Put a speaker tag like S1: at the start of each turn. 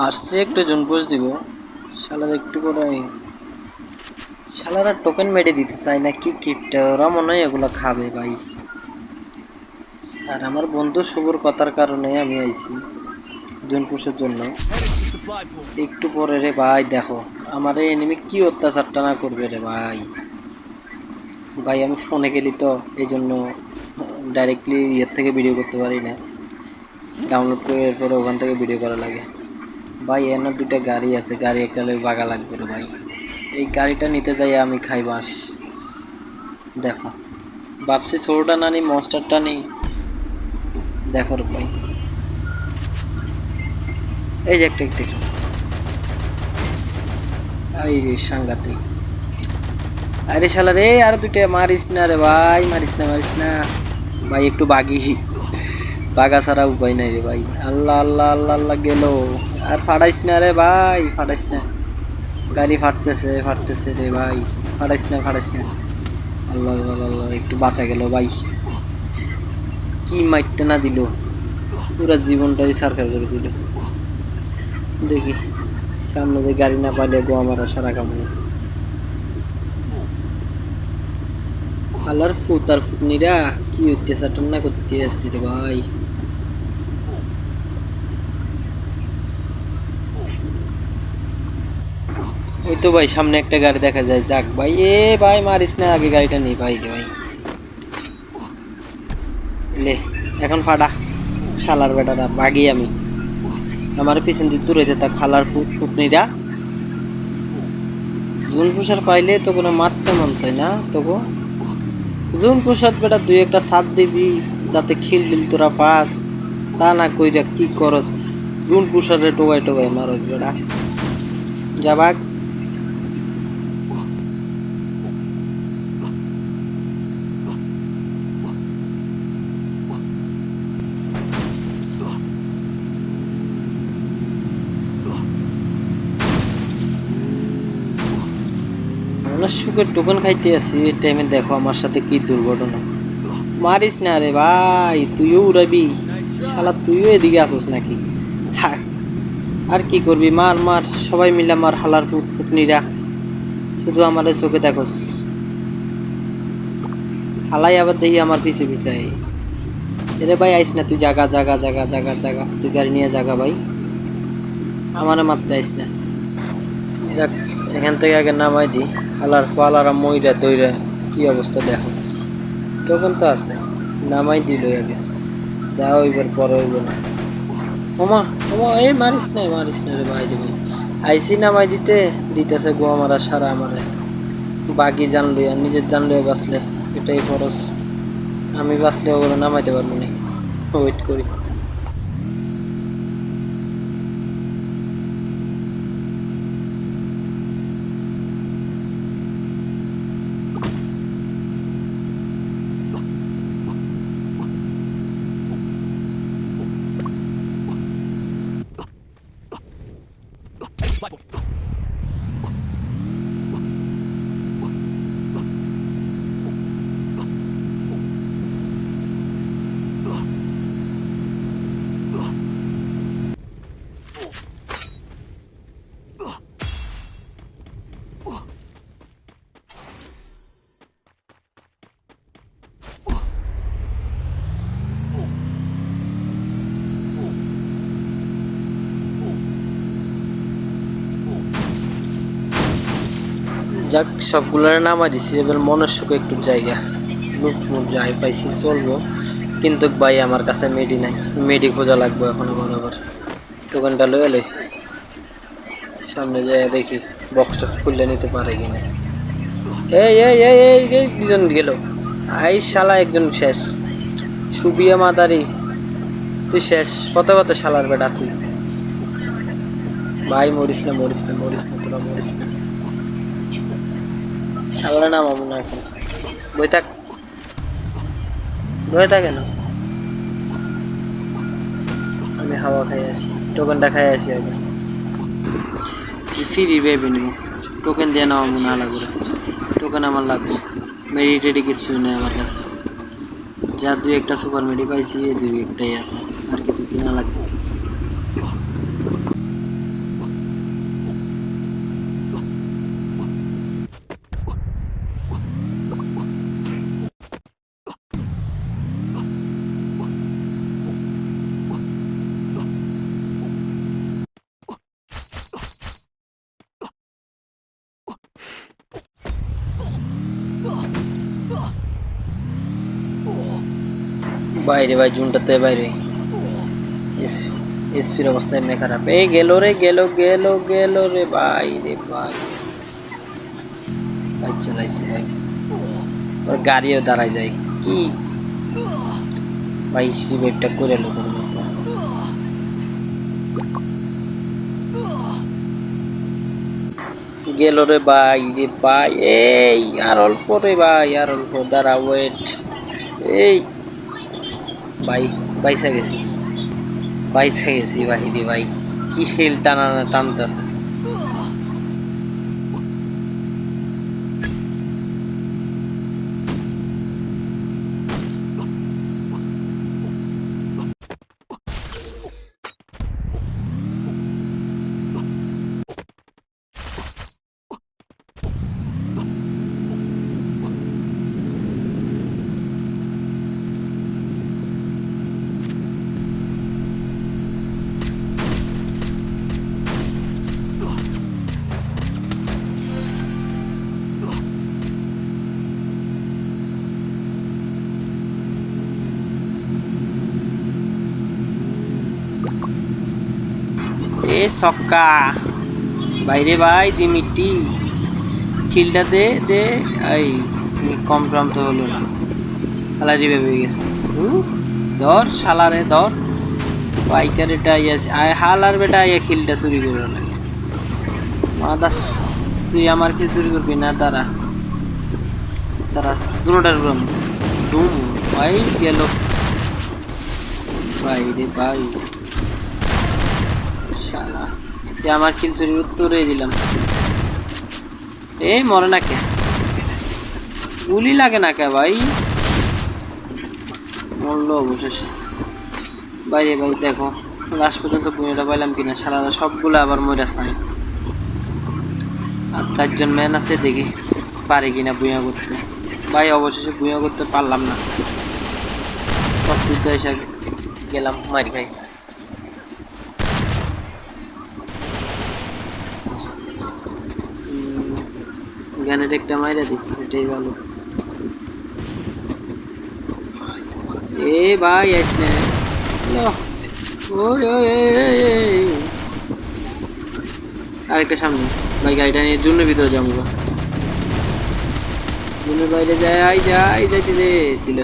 S1: আসছে একটু জুনপোষ দিব। শালার একটু করে শালারা টোকেন মেরে দিতে চায় না কি কিপটা, ওরা মনে হয় এগুলো খাবে ভাই। আর আমার বন্ধু শুভর কথার কারণে আমি আইছি জুনপুষের জন্য। একটু পরে রে ভাই দেখো আমার এই এনিমি কি অত্যাচারটা না করবে রে ভাই। ভাই আমি ফোনে গেলি তো এই জন্য ডাইরেক্টলি ইয়ের থেকে ভিডিও করতে পারি না, ডাউনলোড করে এরপরে ওখান থেকে ভিডিও করা লাগে। ভাই এনার দুইটা গাড়ি আছে, গাড়ি একটা বাগা লাগবে রে ভাই। এই গাড়িটা নিতে যাই আমি খাই বাস। দেখো ভাবছি ছোটোটা না নি মনস্টারটা নেই, দেখো রে ভাই এই যে একটা একটা এই রে সাংঘাতিক। আরে শালা রে আর দুইটা মারিস না রে ভাই, মারিস না মারিস না ভাই, একটু বাগি বাগা ছাড়া উপায় নাই রে ভাই। আল্লাহ আল্লাহ আল্লাহ আল্লাহ গেল। আর ফাটাইস না রে ভাই, ফাটাইস না, গাড়ি ফাটতেছে ফাটতেছে রে ভাই, ফাটাইস না ফাটাইস না। আল্লাহ আল্লাহ আল্লাহ একটু বাঁচা গেল ভাই। কি মাইটটা না দিল, পুরা জীবনটাই সারকার করে দিল। দেখি সামনে যে গাড়ি না পাইলে গো আমার সারা কামড়। আল্লাহর ফুত আর ফুতনিরা কি অত্যাচার না করতে আসছে রে ভাই। ওই তো ভাই সামনে একটা গাড়ি দেখা যায়, যাক ভাই। এ ভাই মারিস না, আগে গাড়িটা নেই ভাই রে ভাই। লে এখন ফাটা শালার বেটারা বাগি আমি। আমার পিছন দিক দূরে তা খালার ফুটনিরা জুন প্রসাদ পাইলে তো কোনো মারতে মন চাই না তোকে। জুন প্রসাদ বেটা দুই একটা সাথ দিবি যাতে খিল দিল তোরা পাস, তা না কইরা কি করস জুন প্রসাদে টোকাই টোকাই মারস বেটা। যাবাক অনেক সুখের টোকন খাইতে আছি এই টাইমে, দেখো আমার সাথে কি দুর্ঘটনা। মারিস না রে ভাই, তুইও উড়াবি শালা, তুইও এদিকে আসোস নাকি? হ্যাঁ আর কি করবি, মার মার সবাই মিলে মার হালার পুতনিরা, শুধু আমার চোখে দেখোস। হালাই আবার দেখি আমার পিছে পিছাই। এরে ভাই আইস না তুই, জাগা জাগা জাগা জাগা জাগা, তুই গাড়ি নিয়ে জাগা ভাই, আমারে মারতে আইস না। যাক এখান থেকে আগে নামাই দি, হালার ফালারা মইরা দইরা কি অবস্থা দেখো। তখন তো আছে, নামাই দিল আগে, যা হইবার পরে হইব না। ওমা ওমা এই মারিস না রে ভাই রে ভাই। আইসি নামাই দিতে দিতেছে গো আমারা সারা আমারে। বাকি জানলো আর নিজের জানলে বাঁচলে এটাই খরচ, আমি বাঁচলে ওগুলো নামাইতে পারবো না। ওয়েট করি। যাক সবগুলোর নামা দিছি, এবার মনের সুখে একটু জায়গা লুট মুট যাই পাইছি চলবো। কিন্তু ভাই আমার কাছে মেডি নাই, মেডি খোঁজা লাগবে এখন আমার আবার। দোকানটা লয়ে এলে সামনে যাই দেখি বক্সটা খুললে নিতে পারে কিনা। এই এই এই এই এই দুজন গেল। আই শালা একজন শেষ, সুবিয়া মাদারি তুই শেষ, পথে পথে শালার বেটা তুই। ভাই মরিস না মরিস না মরিস না, তোরা মরিস না। শালার নাম আমার না এখন, বই থাক বই থাক কেন। আমি হাওয়া খাই আসি, টোকেনটা খাই আসি আগে। ফ্রি ভেবে নিব, টোকেন দিয়ে নেওয়া মনে হয় লাগবে, টোকেন আমার লাগবে। মেডিটেডি কিছুই নেই আমার কাছে, যা দুই একটা সুপার মেডি পাইছি এই দুই একটাই আছে, আর কিছু কিনা লাগবে। বাইরে ভাই জুনটাতে বাইরে এসপির অবস্থা এমনি খারাপ। এই গেল রে, গেল গেল গেল রে ভাই, রে ভাই বাইক চালাইছি ভাই, ওর গাড়িও দাঁড়ায় যায় কি ভাই, রিভাইভটা করে লো কোনো মতো। গেল রে ভাই, রে ভাই, এই আর অল্প রে ভাই, আর অল্প, দাঁড়া ওয়েট। এই ভাই বাইসা গেছি, বাইসা গেছি ভাই, রে ভাই কি হেল টানা টানতেছে। এ সক্কা বাইরে ভাই, দিমিটি খিলটা দে দে। এই কম টম তো হলো না, শালা রিভাইভ হয়ে গেছে। ধর শালারে ধর, পাইকার এটা ইয়েছে আয় হালার বেটা, ইয়ে খিলটা চুরি করে লাগে মাদা। তুই আমার খিল চুরি করবি না, তারা তারা দুটার গ্রাম ধুম ভাই গেল ভাই, রে ভাই শালা, তুই আমার খিল চুরির উত্তরে দিলাম। এই মরে না কে, গুলি লাগে না কে ভাই, মরলো অবশেষে। বাইরে ভাই দেখো লাস্ট পর্যন্ত বুনিটা পাইলাম কিনা, সারারা সবগুলো আবার মরে চাই। আর 4 জন ম্যান আছে, দেখি পারে কিনা বুয়া করতে। ভাই অবশেষে বুয়া করতে পারলাম না, তো এসে গেলাম মার খাই। গ্যানেট একটা মাইরা দি, এটাই ভালো। এ ভাই আসনে আরেকটা সামনে ভাই, গাড়িটা নিয়ে জুনের ভিতরে যাবো, জুনের বাইরে যাই যাইতে দিল।